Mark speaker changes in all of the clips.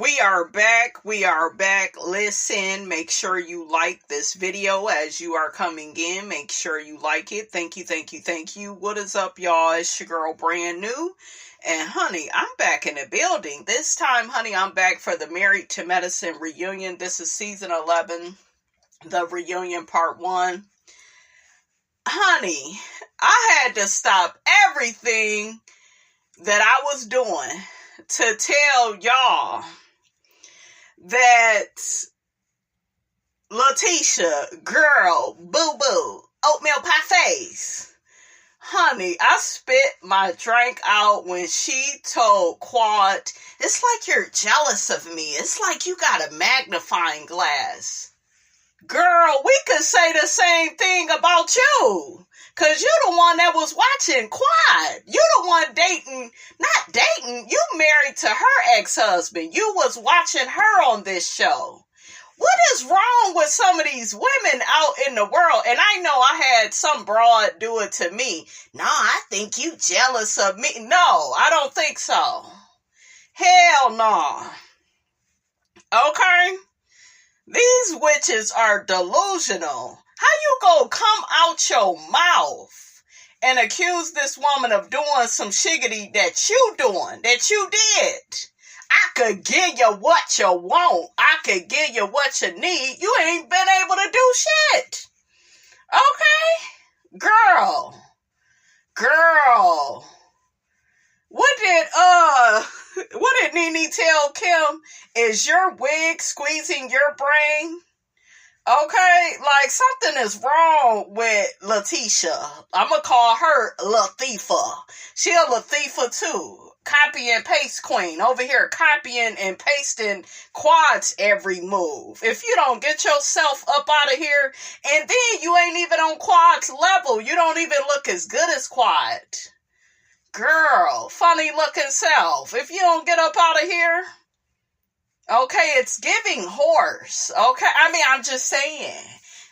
Speaker 1: We are back. We are back. Listen, make sure you like this video as you are coming in. Make sure you like it. Thank you, thank you, thank you. What is up, y'all? It's your girl, Brand New. And, honey, I'm back in the building. This time, honey, I'm back for the Married to Medicine reunion. This is season 11, the reunion part 1. Honey, I had to stop everything that I was doing to tell y'all that Letitia, girl, boo-boo, oatmeal pie face. Honey, I spit my drink out when she told Quad, it's like you're jealous of me. It's like you got a magnifying glass. Girl, we could say the same thing about you. Because you're the one that was watching Quad. You're the one not dating. You married to her ex-husband. You was watching her on this show. What is wrong with some of these women out in the world? And I know I had some broad do it to me. No, I think you jealous of me. No, I don't think so. Hell no. Okay? These witches are delusional. How you gonna come out your mouth and accuse this woman of doing some shiggity that you doing, that you did? I could give you what you want. I could give you what you need. You ain't been able to do shit. Okay? Girl. What did Nene tell Kim? Is your wig squeezing your brain? Okay, like something is wrong with Letitia. I'm gonna call her Latifa. She a Latifa too. Copy and paste queen over here, copying and pasting Quad's every move. If you don't get yourself up out of here, and then you ain't even on Quad's level, you don't even look as good as Quad. Girl, funny looking self. If you don't get up out of here, okay, it's giving horse. Okay, I mean, I'm just saying.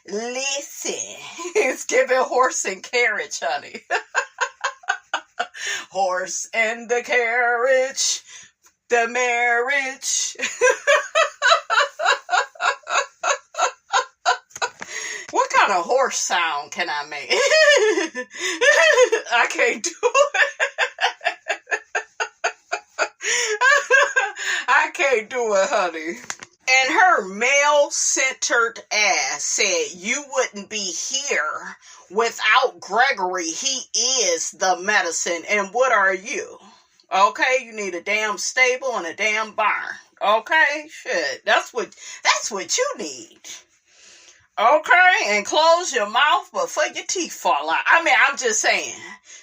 Speaker 1: Listen, it's giving horse and carriage, honey. Horse and the carriage, the marriage. What kind of horse sound can I make? I can't do it. I can't do it, honey. And her male-centered ass said you wouldn't be here without Gregory. He is the medicine. And what are you? Okay, you need a damn stable and a damn barn. Okay, shit. That's what you need. Okay, and close your mouth before your teeth fall out. I mean, I'm just saying,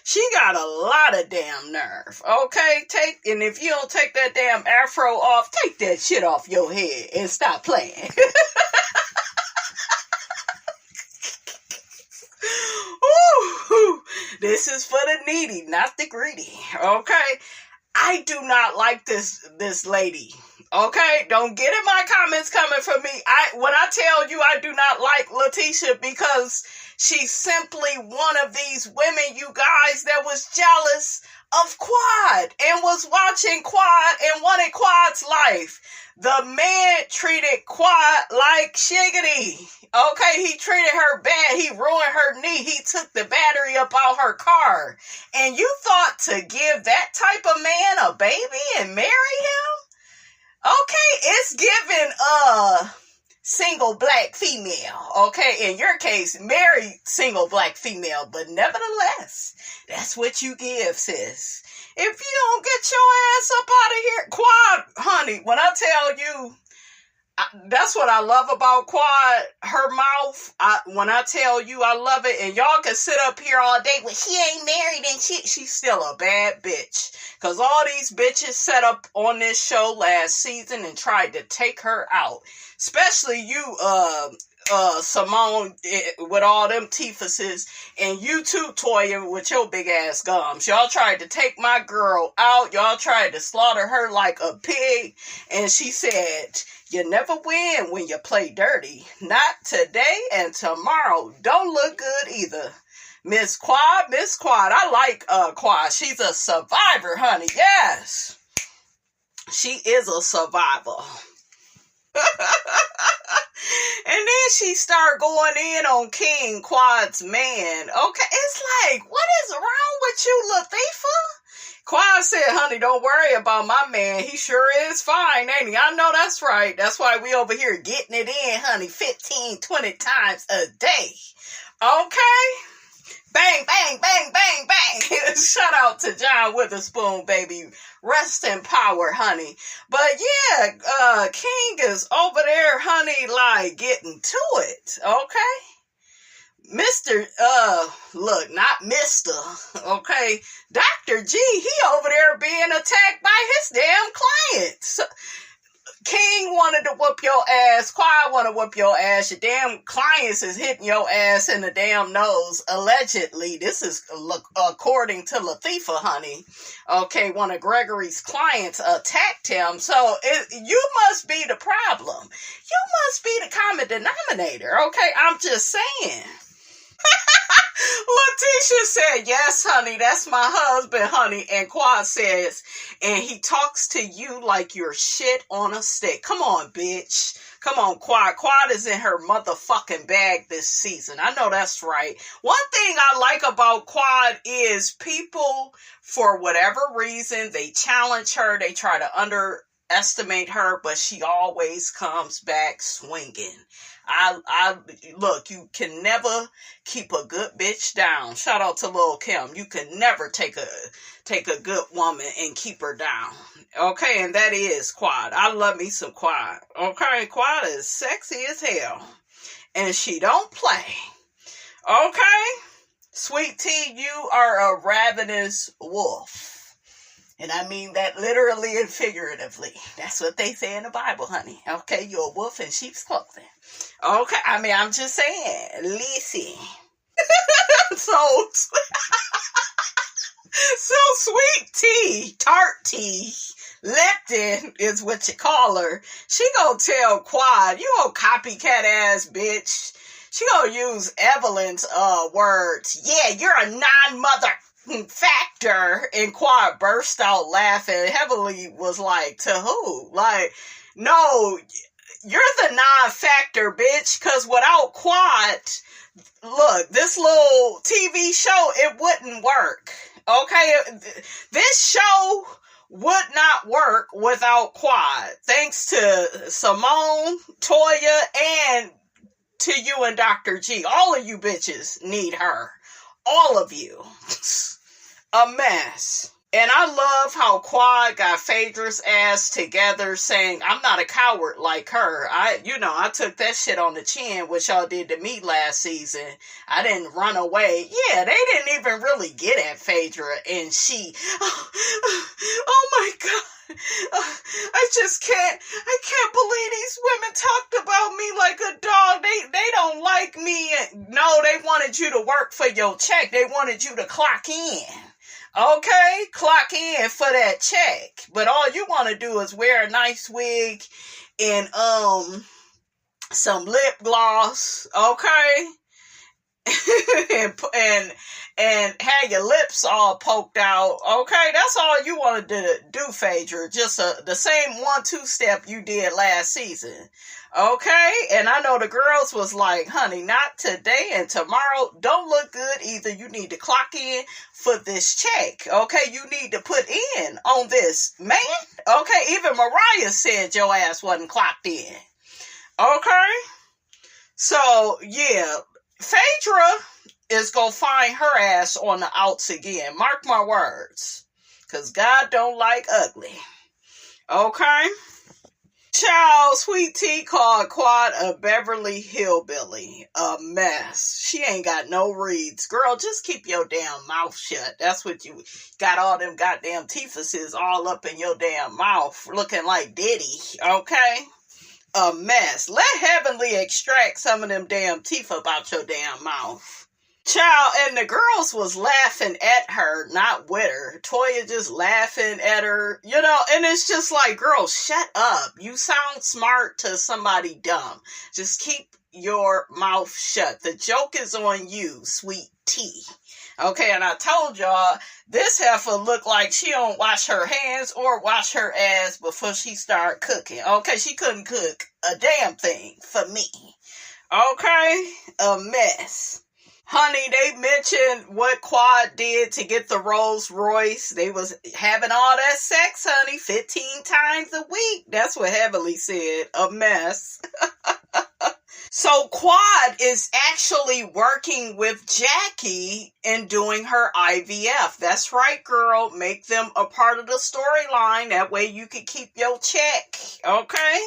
Speaker 1: she got a lot of damn nerve. Okay, and if you don't take that damn afro off, take that shit off your head and stop playing. Ooh, this is for the needy, not the greedy. Okay, I do not like this lady. Okay, don't get in my comments coming from me. When I tell you I do not like Letitia because she's simply one of these women, you guys, that was jealous of Quad and was watching Quad and wanted Quad's life. The man treated Quad like shiggity. Okay, he treated her bad. He ruined her knee. He took the battery up out her car. And you thought to give that type of man a baby and marry him? Okay, it's given single black female. Okay, in your case, married single black female, but nevertheless, that's what you give, sis. If you don't get your ass up out of here, Quad, honey, when I tell you, that's what I love about Quad, her mouth. When I tell you I love it, and y'all can sit up here all day, but she ain't married and she's still a bad bitch. Because all these bitches set up on this show last season and tried to take her out. Especially you, Simone, with all them teethuses, and you too, Toya, with your big ass gums. Y'all tried to take my girl out. Y'all tried to slaughter her like a pig. And she said, you never win when you play dirty. Not today and tomorrow. Don't look good either. Miss Quad. I like Quad. She's a survivor, honey. Yes. She is a survivor. And then she started going in on King Quad's man. Okay, it's like, what is wrong with you, Latifah? Quad said, honey, don't worry about my man. He sure is fine, ain't he? I know that's right. That's why we over here getting it in, honey, 15, 20 times a day. Okay? Bang, bang, bang, bang, bang. Shout out to John Witherspoon, baby. Rest in power, honey. But yeah, King is over there, honey, like getting to it. Okay? Look, not Mr. Okay? Dr. G, he over there being attacked by his damn clients. King wanted to whoop your ass. Quad want to whoop your ass. Your damn clients is hitting your ass in the damn nose. Allegedly. This is according to Latifah, honey. Okay, one of Gregory's clients attacked him. So you must be the problem. You must be the common denominator. Okay, I'm just saying. Letitia said, yes, honey, that's my husband, honey. And Quad says, and he talks to you like you're shit on a stick. Come on, bitch. Come on, Quad. Quad is in her motherfucking bag this season. I know that's right. One thing I like about Quad is people, for whatever reason, they challenge her. They try to underestimate her, but she always comes back swinging. I look, you can never keep a good bitch down. Shout out to Lil' Kim. You can never take a good woman and keep her down. Okay, and that is Quad. I love me some Quad. Okay, Quad is sexy as hell. And she don't play. Okay? Sweet Tea, you are a ravenous wolf. And I mean that literally and figuratively. That's what they say in the Bible, honey. Okay, you're a wolf in sheep's clothing. Okay, I mean, I'm just saying. Listen. So Sweet Tea, Tart Tea, Lipton is what you call her. She gonna tell Quad, you old copycat ass bitch. She gonna use Evelyn's words. Yeah, you're a non-mother factor. And Quad burst out laughing. Heavily was like, to who? Like, no, you're the non-factor, bitch, because without Quad, look, this little TV show, it wouldn't work. Okay? This show would not work without Quad. Thanks to Simone, Toya, and to you and Dr. G. All of you bitches need her. All of you. A mess. And I love how Quad got Phaedra's ass together saying, I'm not a coward like her. I took that shit on the chin, which y'all did to me last season. I didn't run away. Yeah, they didn't even really get at Phaedra. And she, oh my God. I can't believe these women talked about me like a dog. They don't like me. No, they wanted you to work for your check. They wanted you to clock in. Okay, clock in for that check. But all you want to do is wear a nice wig and some lip gloss, okay? and have your lips all poked out, okay? That's all you wanted to do, Phaedra. Just the same 1-2 step you did last season, okay? And I know the girls was like, honey, not today and tomorrow. Don't look good either. You need to clock in for this check, okay? You need to put in on this, man, okay? Even Mariah said your ass wasn't clocked in, okay? So, yeah, Phaedra is going to find her ass on the outs again. Mark my words. Because God don't like ugly. Okay? Child, Sweet Tea called Quad a Beverly Hillbilly. A mess. She ain't got no reads. Girl, just keep your damn mouth shut. That's what you got, all them goddamn teethuses all up in your damn mouth. Looking like Diddy. Okay? A mess. Let Heavenly extract some of them damn teeth about your damn mouth. Child, and the girls was laughing at her, not with her. Toya just laughing at her, and it's just like, girl, shut up. You sound smart to somebody dumb. Just keep your mouth shut. The joke is on you, Sweet Tea. Okay, and I told y'all, this heifer look like she don't wash her hands or wash her ass before she start cooking. Okay, she couldn't cook a damn thing for me. Okay, a mess. Honey, they mentioned what Quad did to get the Rolls Royce. They was having all that sex, honey, 15 times a week. That's what Heavenly said. A mess. So Quad is actually working with Jackie and doing her IVF. That's right, girl. Make them a part of the storyline. That way you can keep your check. Okay?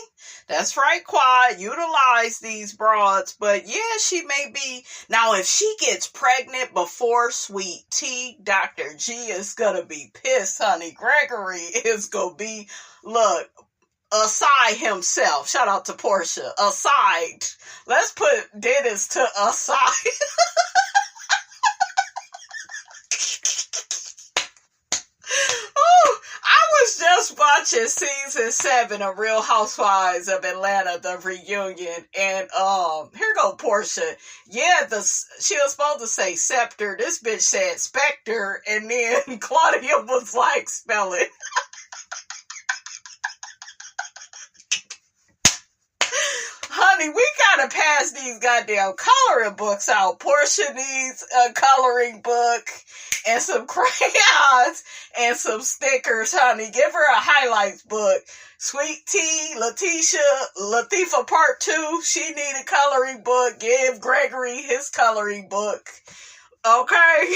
Speaker 1: That's right, Quad. Utilize these broads. But yeah, she may be. Now, if she gets pregnant before Sweet Tea, Dr. G is going to be pissed, honey. Gregory is going to be, look, aside himself. Shout out to Portia. Aside. Let's put Dennis to aside. Oh, I was just watching season 7 of Real Housewives of Atlanta, the reunion, and here go Portia. Yeah, she was supposed to say scepter. This bitch said specter, and then Claudia was like, spell it. Honey, we gotta pass these goddamn coloring books out. Portia needs a coloring book and some crayons and some stickers, honey. Give her a highlights book. Sweet Tea, Latifah Part 2, she need a coloring book. Give Gregory his coloring book. Okay?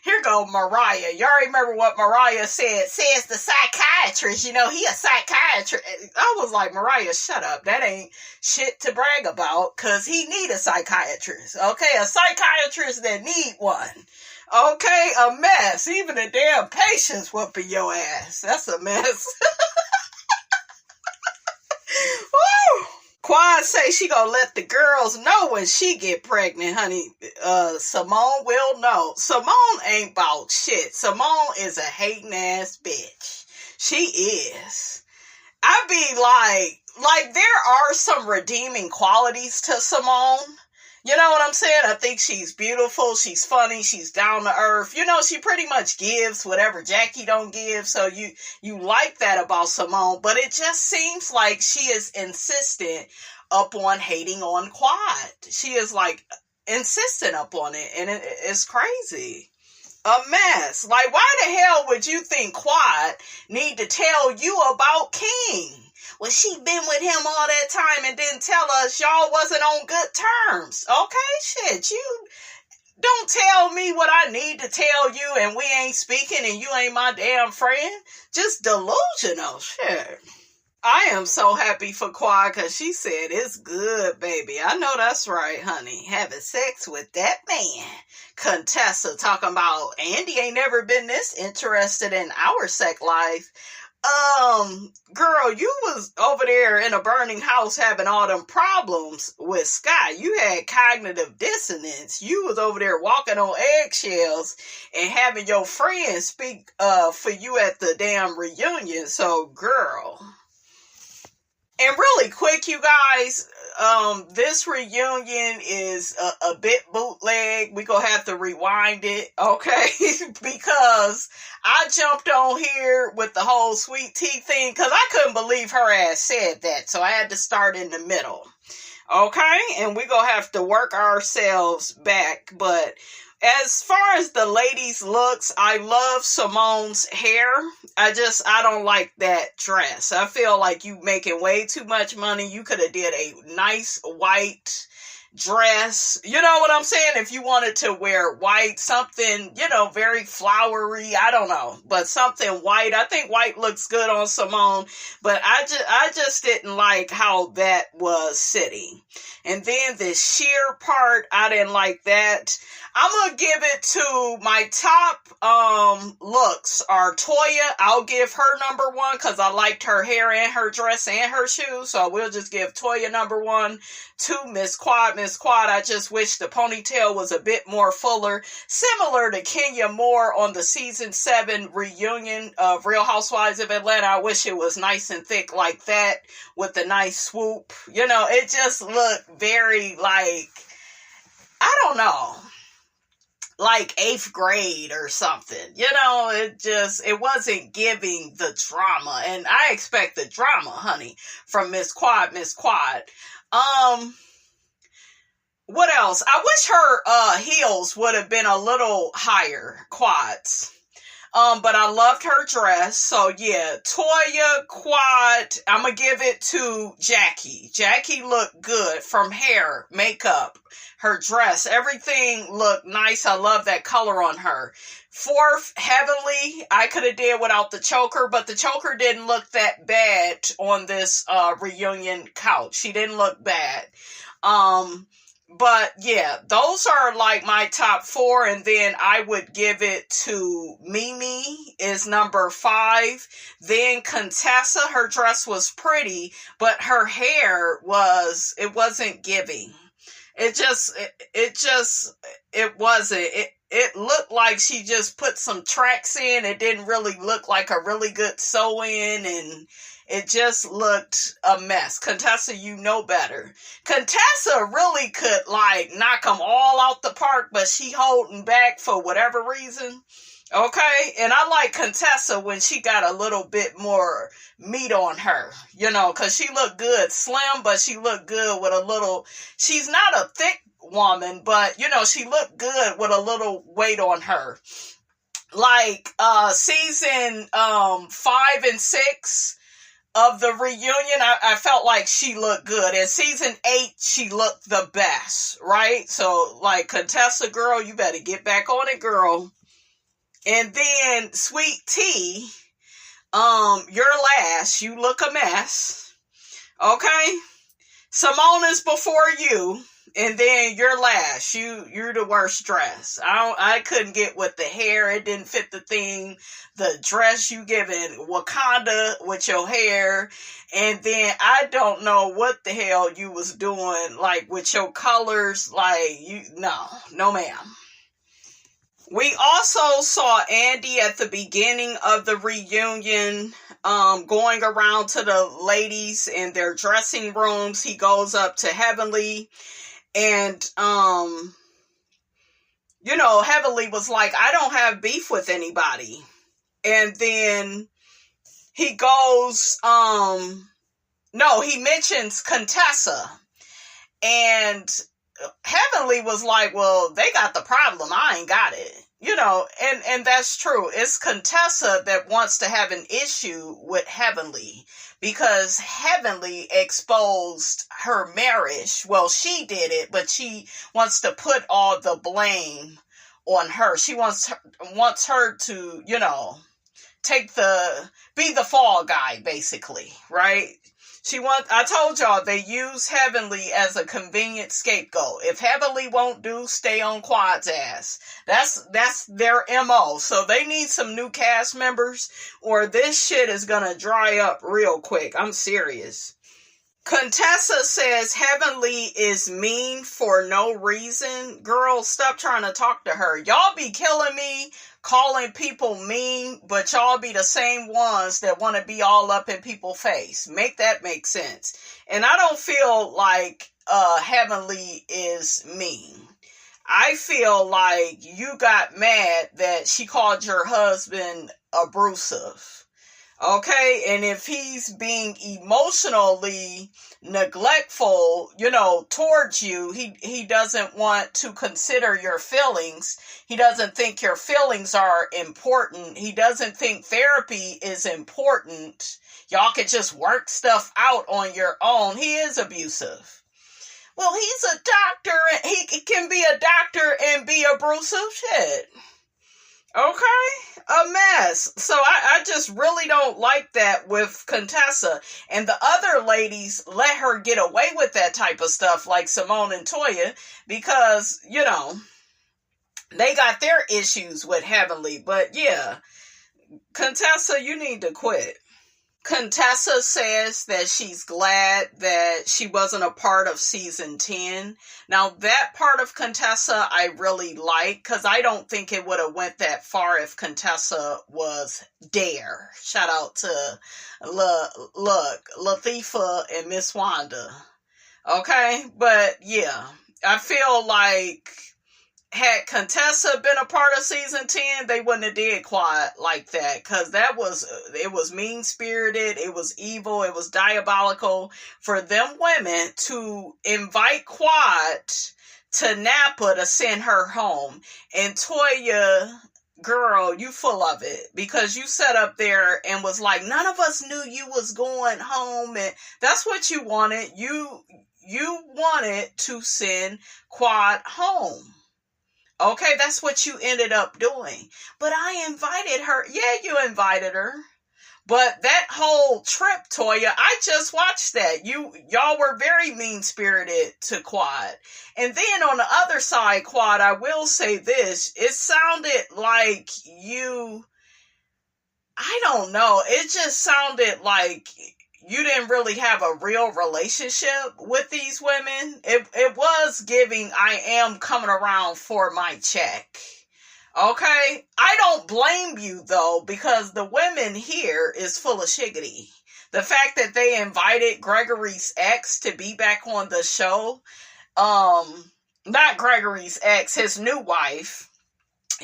Speaker 1: Here go Mariah. Y'all remember what Mariah said? Says the psychiatrist. You know, he a psychiatrist. I was like, Mariah, shut up. That ain't shit to brag about, because he need a psychiatrist. Okay? A psychiatrist that need one. Okay? A mess. Even a damn patient's whooping your ass. That's a mess. Woo! Quad say she gonna let the girls know when she get pregnant, honey. Simone will know. Simone ain't about shit. Simone is a hating ass bitch. She is. I be like there are some redeeming qualities to Simone. You know what I'm saying? I think she's beautiful, she's funny, she's down to earth. You know, she pretty much gives whatever Jackie don't give, so you like that about Simone, but it just seems like she is insistent upon hating on Quad. She is like insistent upon it, and it's crazy. A mess. Like, why the hell would you think Quad need to tell you about King? Well, she been with him all that time and didn't tell us y'all wasn't on good terms. Okay, shit, you don't tell me what I need to tell you and we ain't speaking and you ain't my damn friend. Just delusional shit. I am so happy for Quad because she said it's good, baby. I know that's right, honey. Having sex with that man. Contessa talking about Andy ain't never been this interested in our sex life. Girl, you was over there in a burning house having all them problems with Sky. You had cognitive dissonance. You was over there walking on eggshells and having your friends speak for you at the damn reunion. So, girl. And really quick, you guys, this reunion is a bit bootleg. We gonna have to rewind it, okay? Because I jumped on here with the whole Sweet Tea thing because I couldn't believe her ass said that. So I had to start in the middle, okay? And we gonna have to work ourselves back. But as far as the ladies' looks, I love Simone's hair. I don't like that dress. I feel like you making way too much money. You could have did a nice white dress. You know what I'm saying? If you wanted to wear white, something, very flowery. I don't know. But something white. I think white looks good on Simone. But I just didn't like how that was sitting. And then this sheer part, I didn't like that. I'm going to give it to my top looks are Toya. I'll give her number 1 because I liked her hair and her dress and her shoes. So we'll just give Toya number 1 to Miss Quad. Miss Quad, I just wish the ponytail was a bit more fuller. Similar to Kenya Moore on the season 7 reunion of Real Housewives of Atlanta. I wish it was nice and thick like that with a nice swoop. It just looked very like... I don't know, like 8th grade or something. You know, it wasn't giving the drama. And I expect the drama, honey, from Miss Quad. What else? I wish her heels would have been a little higher, Quads. But I loved her dress. So yeah, Toya, Quad, I'm gonna give it to Jackie. Jackie looked good from hair, makeup, her dress, everything looked nice. I love that color on her. 4th, Heavenly, I could have did without the choker, but the choker didn't look that bad on this reunion couch. She didn't look bad. But yeah, those are like my top 4, and then I would give it to Mimi is number 5. Then Contessa, her dress was pretty, but her hair wasn't giving. It wasn't. It looked like she just put some tracks in. It didn't really look like a really good sew-in, and it just looked a mess. Contessa, you know better. Contessa really could like knock them all out the park, but she holding back for whatever reason. Okay, and I like Contessa when she got a little bit more meat on her, you know, because she looked good, slim, but she looked good with a little, she's not a thick woman, but, you know, she looked good with a little weight on her. Like, season 5 and 6 of the reunion, I felt like she looked good. In season 8, she looked the best, right? So, like, Contessa, girl, you better get back on it, girl. And then Sweet Tea, you're last. You look a mess. Okay? Simone is before you, and then you're last. You're the worst dress. I couldn't get with the hair. It didn't fit the theme. The dress you giving Wakanda with your hair, and then I don't know what the hell you was doing, like with your colors. Like no ma'am. We also saw Andy at the beginning of the reunion, going around to the ladies in their dressing rooms. He goes up to Heavenly, and, you know, Heavenly was like, I don't have beef with anybody. And then he goes, he mentions Contessa, and Heavenly was like, well, they got the problem. I ain't got it. You know, and that's true. It's Contessa that wants to have an issue with Heavenly because Heavenly exposed her marriage. Well, she did it, but she wants to put all the blame on her. She wants her to, you know, be the fall guy, basically, right? I told y'all they use Heavenly as a convenient scapegoat. If Heavenly won't do, stay on Quad's ass. That's their MO. So they need some new cast members or this shit is gonna dry up real quick. I'm serious. Contessa says Heavenly is mean for no reason. Girl, stop trying to talk to her. Y'all be killing me calling people mean, but y'all be the same ones that want to be all up in people's face. Make that make sense. And I don't feel like Heavenly is mean. I feel like you got mad that she called your husband abusive. Okay, and if he's being emotionally neglectful, you know, towards you, he doesn't want to consider your feelings. He doesn't think your feelings are important. He doesn't think therapy is important. Y'all can just work stuff out on your own. He is abusive. Well, he's a doctor, and he can be a doctor and be abusive. Shit. Okay, a mess. So I just really don't like that with Contessa. And the other ladies let her get away with that type of stuff, like Simone and Toya, because, you know, they got their issues with Heavenly. But yeah, Contessa, you need to quit. Contessa says that she's glad that she wasn't a part of season 10. Now, that part of Contessa I really like, because I don't think it would have went that far if Contessa was there. Shout out to Latifah and Miss Wanda. Okay? But, yeah. I feel like had Contessa been a part of season 10, they wouldn't have did Quad like that, because it was mean-spirited, it was evil, it was diabolical for them women to invite Quad to Napa to send her home. And Toya, girl, you full of it, because you sat up there and was like, none of us knew you was going home, and that's what you wanted. You wanted to send Quad home. Okay, that's what you ended up doing. But I invited her. Yeah, you invited her. But that whole trip, Toya, I just watched that. Y'all were very mean-spirited to Quad. And then on the other side, Quad, I will say this. It sounded like I don't know. It just sounded like you didn't really have a real relationship with these women. It was giving, I am coming around for my check. Okay? I don't blame you, though, because the women here is full of shiggity. The fact that they invited Gregory's ex to be back on the show, not Gregory's ex, his new wife.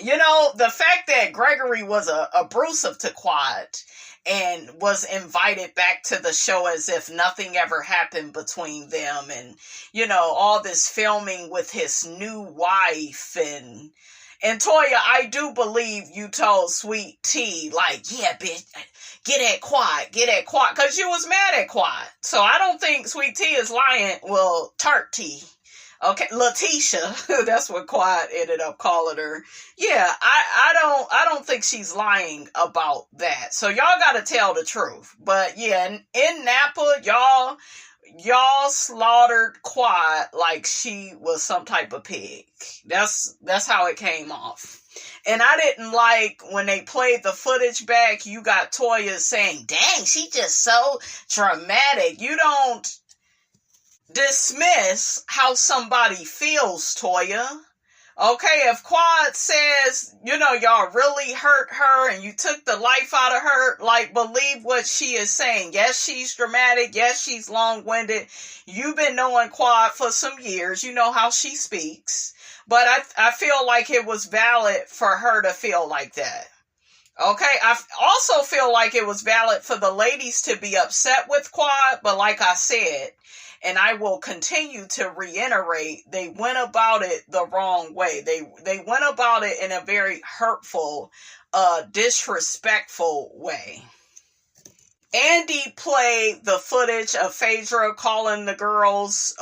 Speaker 1: You know, the fact that Gregory was abusive to Quad and was invited back to the show as if nothing ever happened between them, and, you know, all this filming with his new wife, and Toya, I do believe you told Sweet Tea, like, yeah, bitch, get at Quad, because you was mad at Quad. So I don't think Sweet Tea is lying. Well, Tart Tea. Okay, Letitia, that's what Quad ended up calling her. Yeah, I don't think she's lying about that. So y'all gotta tell the truth. But yeah, in Napa, y'all slaughtered Quad like she was some type of pig. That's how it came off. And I didn't like when they played the footage back, you got Toya saying, dang, she just so dramatic. You don't dismiss how somebody feels, Toya. Okay, if Quad says, you know, y'all really hurt her and you took the life out of her, like, believe what she is saying. Yes, she's dramatic. Yes, she's long-winded. You've been knowing Quad for some years. You know how she speaks. But I feel like it was valid for her to feel like that. Okay, I also feel like it was valid for the ladies to be upset with Quad, but like I said, and I will continue to reiterate, they went about it the wrong way. They went about it in a very hurtful, disrespectful way. Andy played the footage of Phaedra calling the girls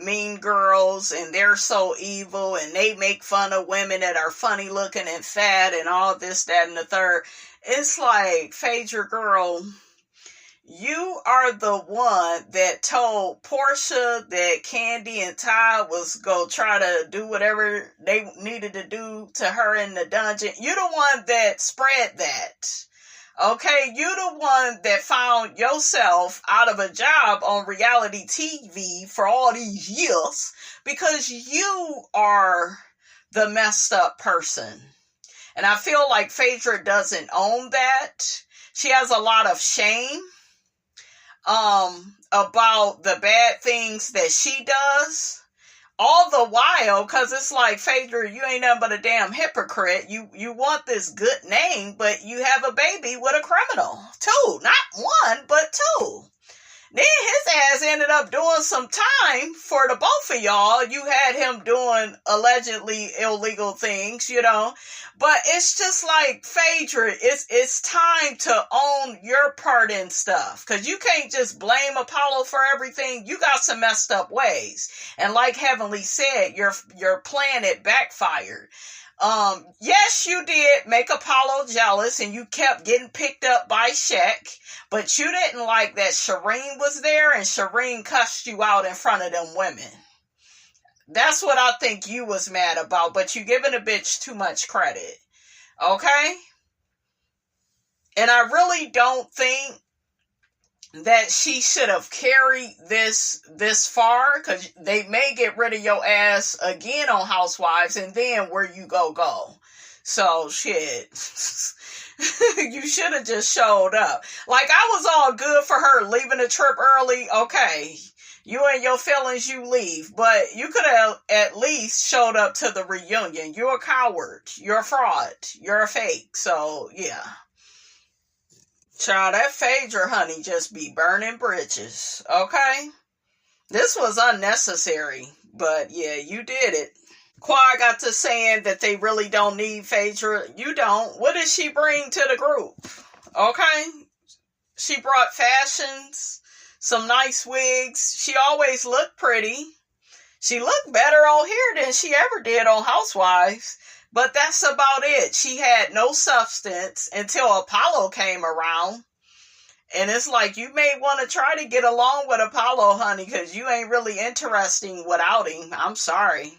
Speaker 1: mean girls, and they're so evil, and they make fun of women that are funny looking and fat and all this, that, and the third. It's like, Phaedra, girl, you are the one that told Portia that Candy and Ty was going to try to do whatever they needed to do to her in the dungeon. You're the one that spread that. Okay, you're the one that found yourself out of a job on reality TV for all these years because you are the messed up person. And I feel like Phaedra doesn't own that. She has a lot of shame about the bad things that she does, all the while, because it's like, Phaedra, you ain't nothing but a damn hypocrite. You want this good name, but you have a baby with a criminal. 2, not 1, but 2. Then his ass ended up doing some time for the both of y'all. You had him doing allegedly illegal things, you know. But it's just like, Phaedra, it's time to own your part in stuff. Because you can't just blame Apollo for everything. You got some messed up ways. And like Heavenly said, your plan, it backfired. Yes, you did make Apollo jealous and you kept getting picked up by Shaq, but you didn't like that Shireen was there and Shireen cussed you out in front of them women. That's what I think you was mad about, but you giving a bitch too much credit. Okay? And I really don't think that she should have carried this far, because they may get rid of your ass again on Housewives, and then where you go. So, shit. You should have just showed up. Like, I was all good for her leaving the trip early. Okay. You and your feelings, you leave. But you could have at least showed up to the reunion. You're a coward. You're a fraud. You're a fake. So, yeah. Child, that Phaedra, honey, just be burning bridges. Okay? This was unnecessary. But, yeah, you did it. Quad got to saying that they really don't need Phaedra. You don't. What did she bring to the group? Okay? She brought fashions, some nice wigs. She always looked pretty. She looked better on here than she ever did on Housewives. But that's about it. She had no substance until Apollo came around. And it's like, you may want to try to get along with Apollo, honey, because you ain't really interesting without him. I'm sorry.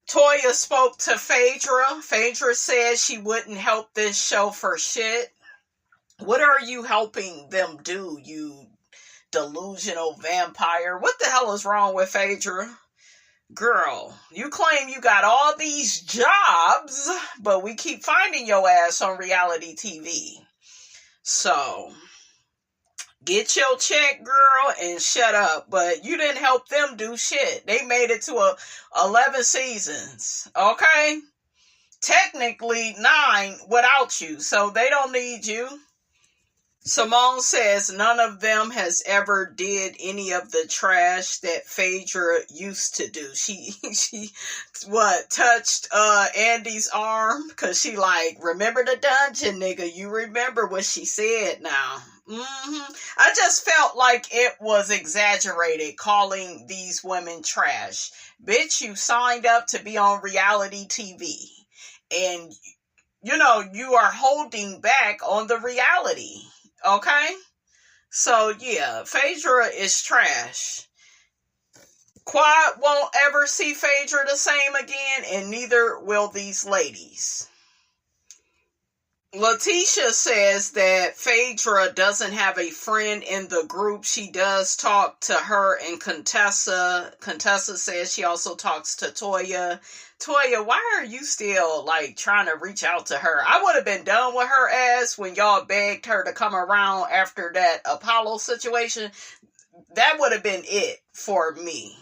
Speaker 1: Toya spoke to Phaedra. Phaedra said she wouldn't help this show for shit. What are you helping them do, you delusional vampire? What the hell is wrong with Phaedra? Girl, you claim you got all these jobs, but we keep finding your ass on reality TV. So, get your check, girl, and shut up. But you didn't help them do shit. They made it to 11 seasons, okay? Technically 9 without you, so they don't need you. Simone says none of them has ever did any of the trash that Phaedra used to do. She touched Andy's arm because she like, remember the dungeon, nigga. You remember what she said now. I just felt like it was exaggerated calling these women trash. Bitch, you signed up to be on reality TV. And, you know, you are holding back on the reality. Okay? So, yeah, Phaedra is trash. Quad won't ever see Phaedra the same again, and neither will these ladies. Letitia says that Phaedra doesn't have a friend in the group. She does talk to her and Contessa. Contessa says she also talks to Toya. Toya, why are you still, like, trying to reach out to her? I would have been done with her ass when y'all begged her to come around after that Apollo situation. That would have been it for me.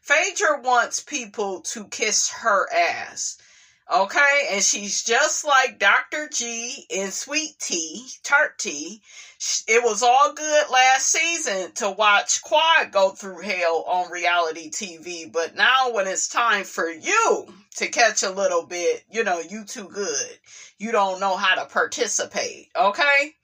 Speaker 1: Phaedra wants people to kiss her ass. Okay? And she's just like Dr. G in Sweet Tea, Tart Tea. It was all good last season to watch Quad go through hell on reality TV. But now when it's time for you to catch a little bit, you know, you too good. You don't know how to participate. Okay?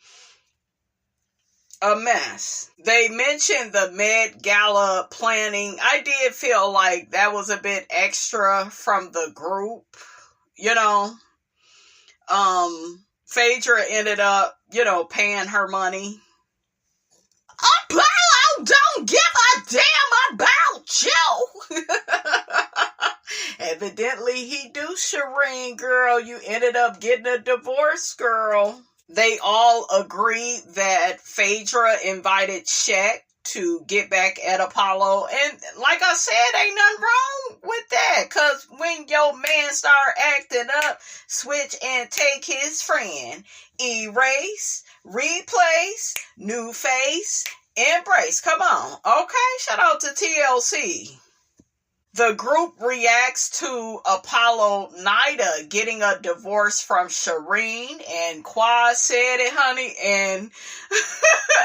Speaker 1: A mess. They mentioned the Met Gala planning. I did feel like that was a bit extra from the group. You know, Phaedra ended up, you know, paying her money. Apollo don't give a damn about you. Evidently he do, Shireen, girl. You ended up getting a divorce, girl. They all agreed that Phaedra invited Shaq to get back at Apollo. And like I said, ain't nothing wrong with that. Because when your man start acting up, switch and take his friend. Erase, replace, new face, embrace. Come on. Okay, shout out to TLC. The group reacts to Apollo Nida getting a divorce from Shireen, and Quad said it, honey, and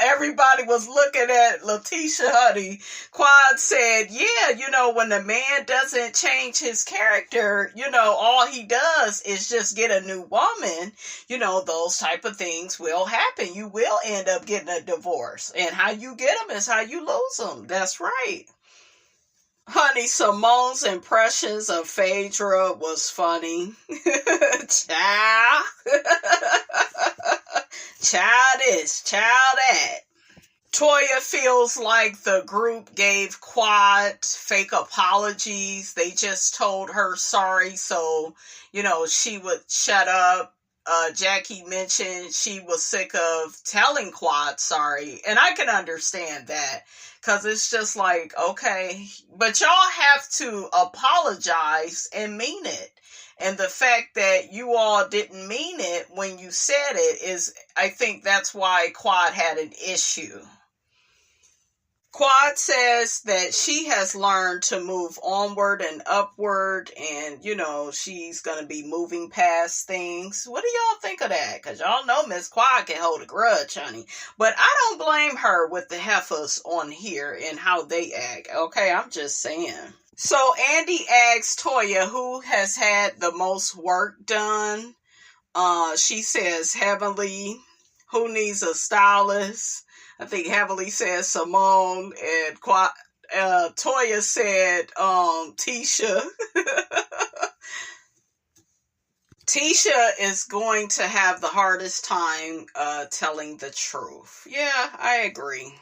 Speaker 1: everybody was looking at Letitia, honey. Quad said, yeah, you know, when the man doesn't change his character, you know, all he does is just get a new woman, you know, those type of things will happen. You will end up getting a divorce, and how you get them is how you lose them. That's right. Honey, Simone's impressions of Phaedra was funny. Child. Child this, child that. Toya feels like the group gave Quad fake apologies. They just told her sorry so, you know, she would shut up. Jackie mentioned she was sick of telling Quad sorry. And I can understand that. Because it's just like, okay, but y'all have to apologize and mean it. And the fact that you all didn't mean it when you said it is, I think that's why Quad had an issue. Quad says that she has learned to move onward and upward, and, she's going to be moving past things. What do y'all think of that? Because y'all know Miss Quad can hold a grudge, honey. But I don't blame her with the heifers on here and how they act. Okay, I'm just saying. So Andy asks Toya who has had the most work done. She says Heavenly. Who needs a stylist? I think Heavenly says Simone, and Toya said Tisha. Tisha is going to have the hardest time telling the truth. Yeah, I agree.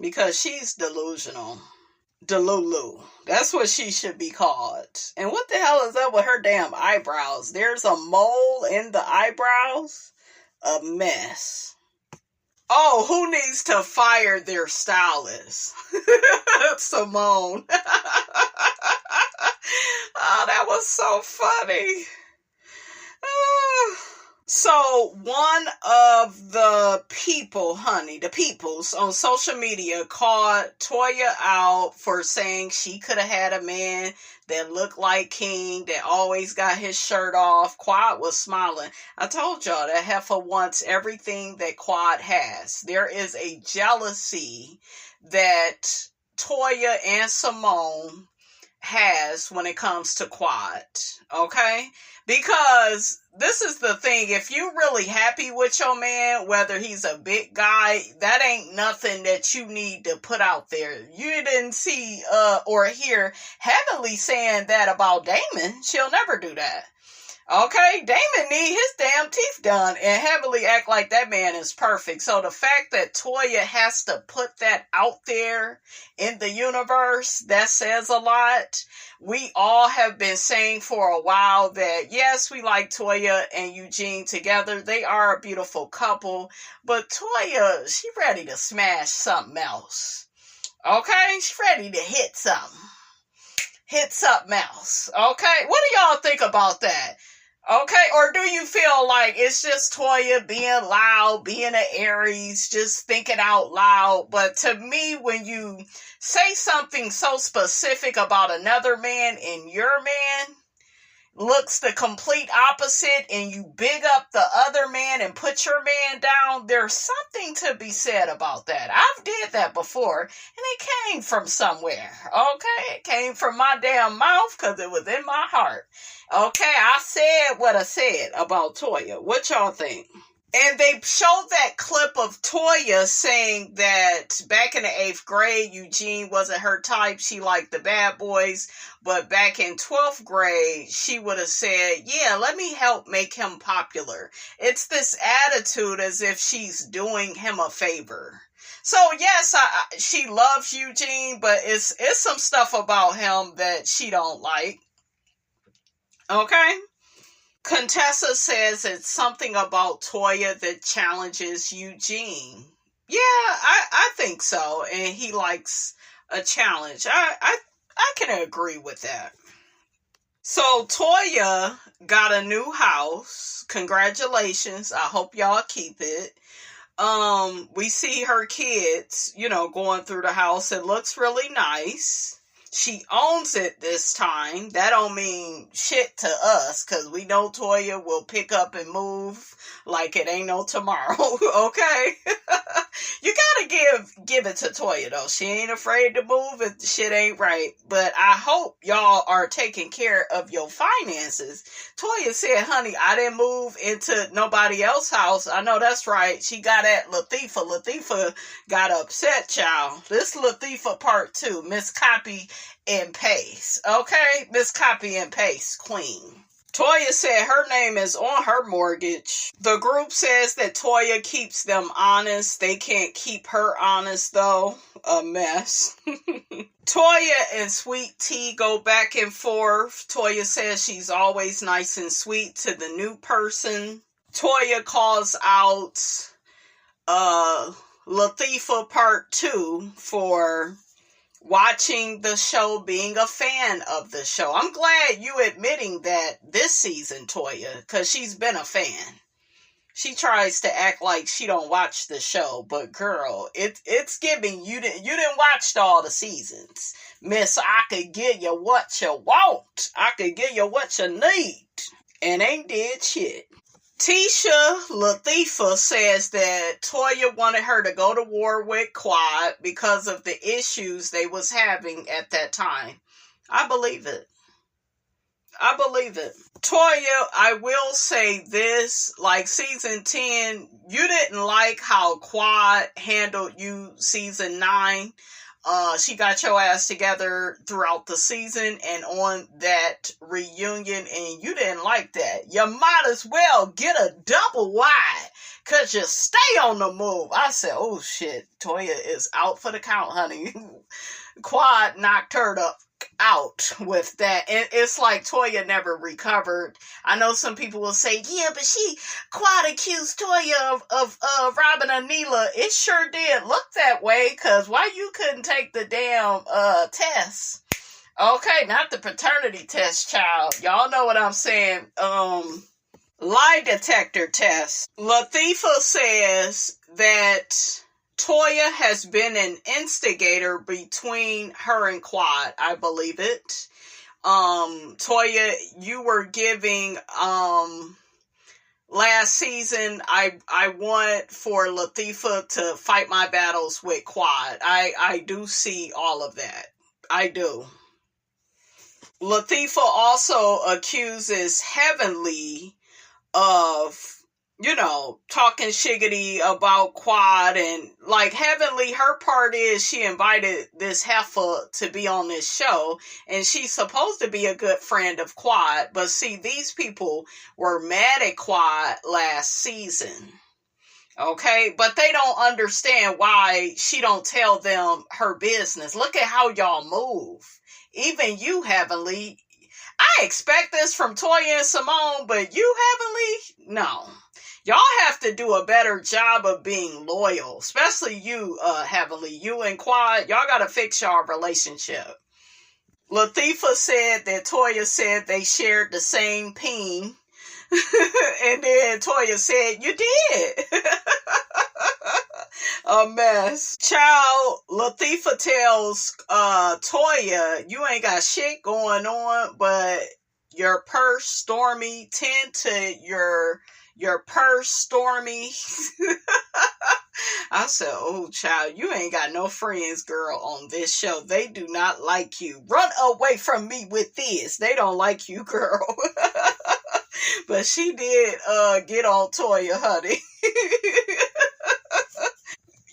Speaker 1: Because she's delusional. Delulu. That's what she should be called. And what the hell is up with her damn eyebrows? There's a mole in the eyebrows. A mess. Oh, who needs to fire their stylist? Simone. Oh, that was so funny. So one of the people, the peoples on social media called Toya out for saying she could have had a man that looked like King, that always got his shirt off. Quad was smiling. I told y'all that heifer wants everything that Quad has. There is a jealousy that Toya and Simone has when it comes to Quad. Okay? Because this is the thing, if you're really happy with your man, whether he's a big guy, that ain't nothing that you need to put out there. You didn't see or hear Heavenly saying that about Damon. She'll never do that. Okay, Damon need his damn teeth done, and Heavenly act like that man is perfect. So the fact that Toya has to put that out there in the universe, that says a lot. We all have been saying for a while that, yes, we like Toya and Eugene together. They are a beautiful couple, but Toya, she ready to smash something else. Okay, she's ready to hit something. Hit something else. Okay, what do y'all think about that? Okay, or do you feel like it's just Toya being loud, being an Aries, just thinking out loud? But to me, when you say something so specific about another man and your man looks the complete opposite, and you big up the other man and put your man down, there's something to be said about that. I've did that before, and it came from somewhere. Okay, it came from my damn mouth because it was in my heart. Okay, I said what I said about Toya. What y'all think? And they showed that clip of Toya saying that back in the 8th grade, Eugene wasn't her type. She liked the bad boys. But back in 12th grade, she would have said, yeah, let me help make him popular. It's this attitude as if she's doing him a favor. So, yes, she loves Eugene, but it's some stuff about him that she don't like. Okay? Contessa says it's something about Toya that challenges Eugene. Yeah, I think so. And he likes a challenge. I can agree with that. So Toya got a new house. Congratulations. I hope y'all keep it. We see her kids, going through the house. It looks really nice. She owns it this time. That don't mean shit to us, because we know Toya will pick up and move like it ain't no tomorrow, okay? You gotta give it to Toya, though. She ain't afraid to move if the shit ain't right. But I hope y'all are taking care of your finances. Toya said, honey, I didn't move into nobody else's house. I know that's right. She got at Latifah. Latifah got upset, child. This Latifah part 2, Miss Copy and Paste. Okay? Miss Copy and Paste Queen. Toya said her name is on her mortgage. The group says that Toya keeps them honest. They can't keep her honest, though. A mess. Toya and Sweet Tea go back and forth. Toya says she's always nice and sweet to the new person. Toya calls out Latifah part 2 for watching the show, being a fan of the show. I'm glad you admitting that this season, Toya, because she's been a fan. She tries to act like she don't watch the show, but girl, it's giving you didn't watch all the seasons. Miss, I could give you what you want. I could give you what you need. And ain't did shit. Tisha Latifah says that Toya wanted her to go to war with Quad because of the issues they was having at that time. I believe it. I believe it. Toya, I will say this, like season 10, you didn't like how Quad handled you season 9. She got your ass together throughout the season and on that reunion, and you didn't like that. You might as well get a double wide, cause you stay on the move. I said, oh shit, Toya is out for the count, honey. Quad knocked her out with that, and it's like Toya never recovered. I know some people will say, yeah, but Quad accused Toya of robbing Anila. It sure did look that way, because why you couldn't take the damn test? Okay, not the paternity test, child. Y'all know what I'm saying. Lie detector test. Latifah says that Toya has been an instigator between her and Quad. I believe it. Toya, you were giving, last season, I want for Latifah to fight my battles with Quad. I do see all of that. I do. Latifah also accuses Heavenly of, talking shiggity about Quad, and like Heavenly, her part is she invited this heifer to be on this show, and she's supposed to be a good friend of Quad, but see, these people were mad at Quad last season. Okay, but they don't understand why she don't tell them her business. Look at how y'all move. Even you, Heavenly. I expect this from Toya and Simone, but you, Heavenly, no. Y'all have to do a better job of being loyal, especially you, Heavenly. You and Quad, y'all gotta fix y'all relationship. Latifah said that Toya said they shared the same peen, and then Toya said, you did. A mess. Child, Latifah tells Toya, you ain't got shit going on, but your purse, Stormy, tend to your purse, Stormy. I said, oh, child, you ain't got no friends, girl, on this show. They do not like you. Run away from me with this. They don't like you, girl. But she did get on Toya, honey.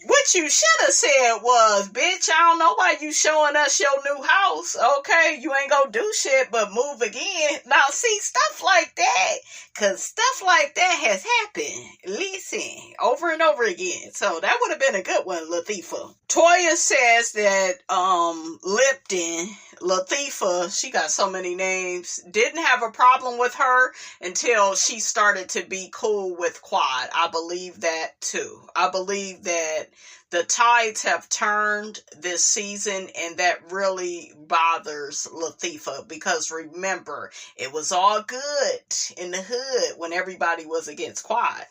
Speaker 1: What you should have said was, bitch, I don't know why you showing us your new house, okay? You ain't gonna do shit but move again. Now, see, stuff like that, because stuff like that has happened, listen, over and over again. So that would have been a good one, Latifah. Toya says that Lipton, Latifah, she got so many names, didn't have a problem with her until she started to be cool with Quad. I believe that too. I believe that the tides have turned this season, and that really bothers Latifah, because remember, it was all good in the hood when everybody was against Quad.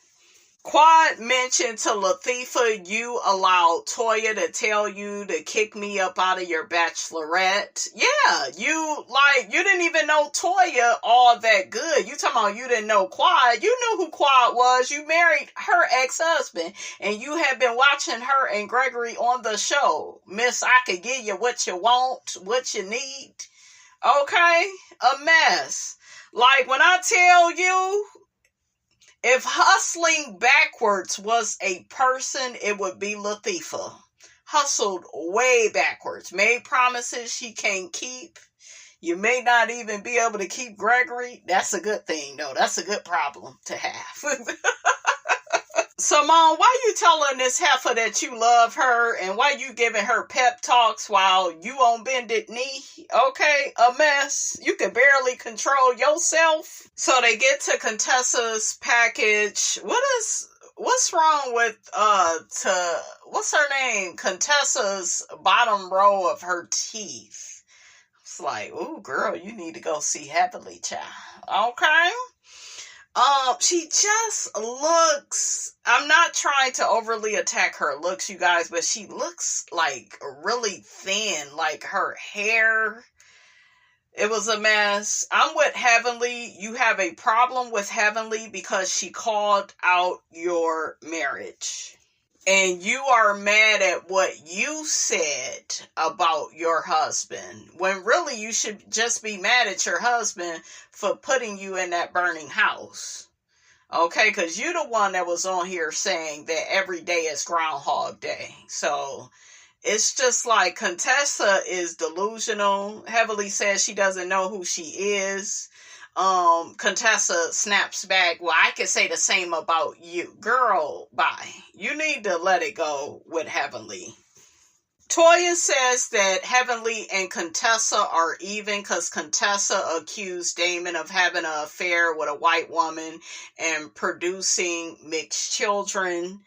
Speaker 1: Quad mentioned to Latifah, you allowed Toya to tell you to kick me up out of your bachelorette. Yeah, you didn't even know Toya all that good. You talking about you didn't know Quad. You knew who Quad was. You married her ex-husband, and you have been watching her and Gregory on the show. Miss, I could give you what you want, what you need. Okay? A mess. Like, when I tell you, if hustling backwards was a person, it would be Latifah. Hustled way backwards. Made promises she can't keep. You may not even be able to keep Gregory. That's a good thing, though. That's a good problem to have. Simone, why you telling this heifer that you love her, and why you giving her pep talks while you on bended knee? Okay, a mess. You can barely control yourself. So they get to Contessa's package. What's wrong with what's her name? Contessa's bottom row of her teeth. It's like, ooh, girl, you need to go see Heavenly, child. Okay. She just looks, I'm not trying to overly attack her looks, you guys, but she looks like really thin, like her hair, it was a mess. I'm with Heavenly. You have a problem with Heavenly because she called out your marriage. And you are mad at what you said about your husband, when really you should just be mad at your husband for putting you in that burning house. Okay, because you're the one that was on here saying that every day is Groundhog Day. So it's just like Contessa is delusional. Heavily says she doesn't know who she is. Contessa snaps back, well, I could say the same about you. Girl, bye. You need to let it go with Heavenly. Toya says that Heavenly and Contessa are even because Contessa accused Damon of having an affair with a white woman and producing mixed children.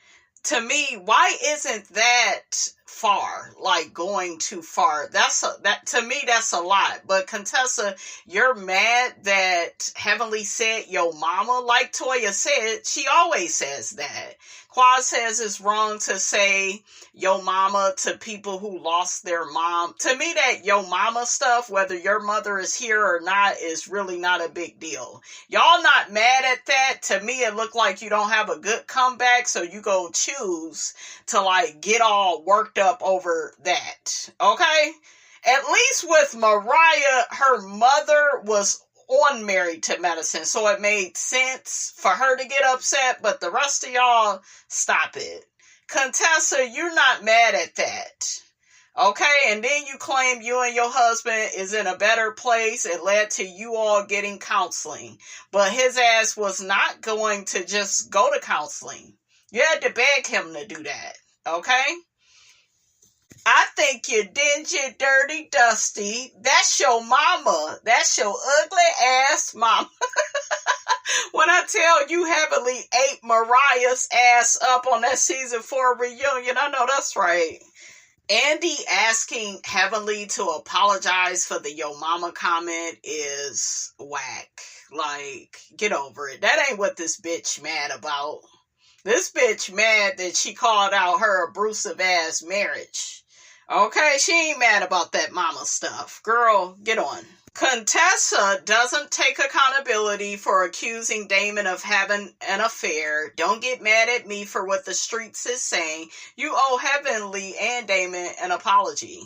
Speaker 1: To me, why isn't that far? Like going too far. To me, that's a lot. But Contessa, you're mad that Heavenly said your mama, like Toya said, she always says that. Quad says it's wrong to say yo mama to people who lost their mom. To me, that yo mama stuff, whether your mother is here or not, is really not a big deal. Y'all not mad at that. To me, it looked like you don't have a good comeback, so you go choose to like get all worked up over that. Okay? At least with Mariah, her mother was on Married to Medicine, so it made sense for her to get upset, but the rest of y'all, stop it. Contessa, you're not mad at that. Okay, and then you claim you and your husband is in a better place. It led to you all getting counseling, but his ass was not going to just go to counseling. You had to beg him to do that, okay? I think you're dingy, dirty, dusty. That's your mama. That's your ugly ass mama. When I tell you Heavenly ate Mariah's ass up on that season 4 reunion, I know that's right. Andy asking Heavenly to apologize for the yo mama comment is whack. Like, get over it. That ain't what this bitch mad about. This bitch mad that she called out her abusive ass marriage. Okay, she ain't mad about that mama stuff. Girl, get on. Contessa doesn't take accountability for accusing Damon of having an affair. Don't get mad at me for what the streets is saying. You owe Heavenly and Damon an apology.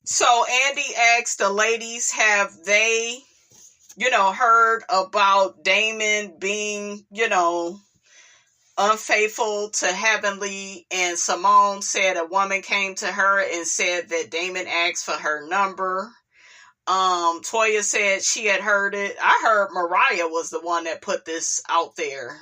Speaker 1: So Andy asks the ladies, have they, heard about Damon being, unfaithful to Heavenly? And Simone said a woman came to her and said that Damon asked for her number. Toya said she had heard it. I heard Mariah was the one that put this out there.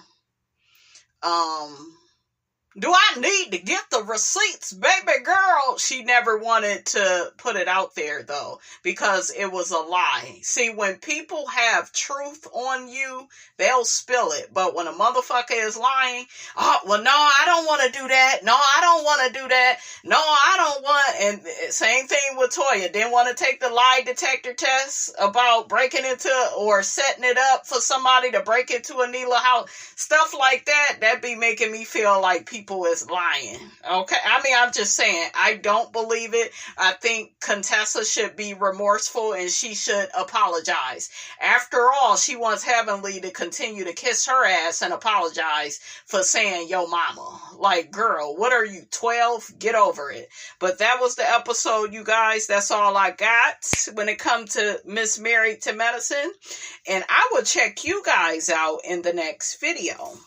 Speaker 1: Do I need to get the receipts, baby girl? She never wanted to put it out there, though, because it was a lie. See, when people have truth on you, they'll spill it. But when a motherfucker is lying, oh, well, no, I don't want to do that. No, I don't want to do that. No, I don't want. And same thing with Toya. Didn't want to take the lie detector test about breaking into or setting it up for somebody to break into a Neela house. Stuff like that, that be making me feel like people is lying. Okay, I mean, I'm just saying, I don't believe it. I think Contessa should be remorseful and she should apologize. After all, she wants Heavenly to continue to kiss her ass and apologize for saying yo mama. Like, girl, what are you, 12? Get over it. But that was the episode, you guys. That's all I got when it comes to Miss Married to Medicine. And I will check you guys out in the next video.